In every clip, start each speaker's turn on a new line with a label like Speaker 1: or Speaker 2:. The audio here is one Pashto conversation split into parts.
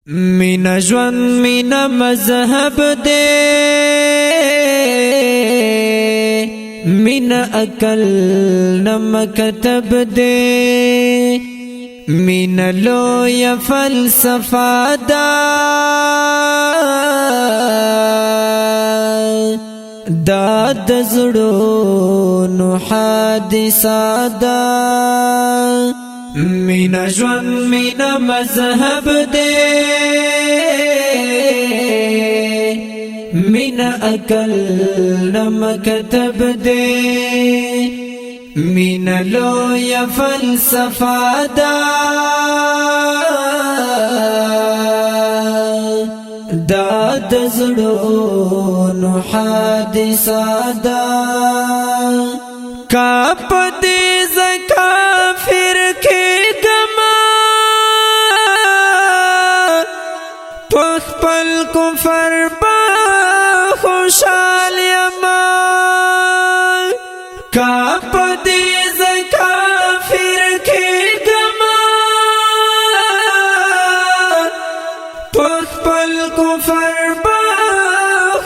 Speaker 1: مینا ژوند مینا مذهب دے مینا عقل نم کتب دے مینا لوی فلسفہ دا دا دزړونو حادثه دا مینا ژوند مینا مذهب دے مینا عقل نم کتب دے مینا لوی فلسفہ دا دا دزړونو حادثه دا کاپ دې زکافر کې گما پخپل کفر با خوشحال یما کاپ دې زکافر کې گما پخپل کفر با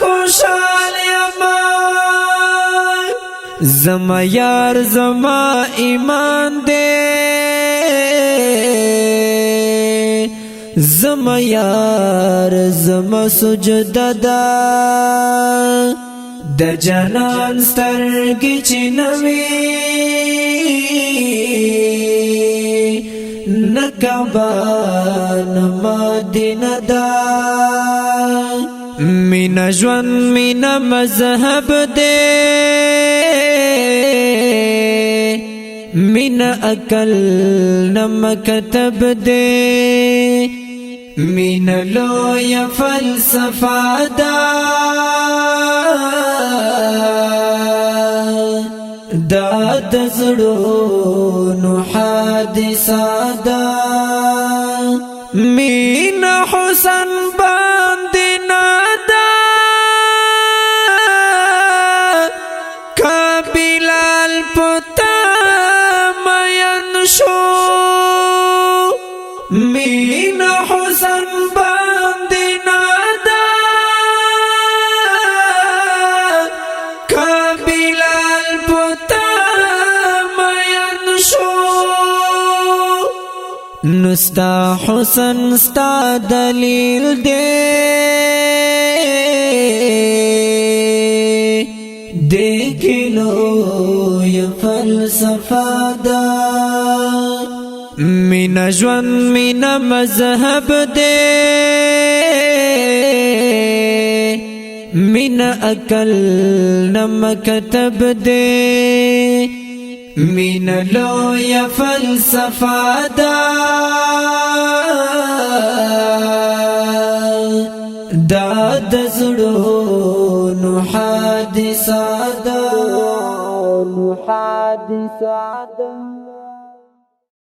Speaker 1: خوشحال یما زما یار زما ایمان دے زما یار زما سجده دا د جانان سترګې چې نوي نه کعبه نه مدینه دا مینا ژوند مینا مذهب دے مینا عقل نم کتب دے مینا لوی فلسفہ دا دا دزړونو حادثه دا مینا حسن باندې نادا کابلال پتا مین شو مینا حسن باندې نادا کابلال پتا مین شو نستا حسن ستا دلیل دے دیکھلو یا فلسفہ دا مینا ژوند مینا مذهب دے مینا عقل نم کتب دے مینا لوی فلسفہ دا دا دزړونو حادثه دا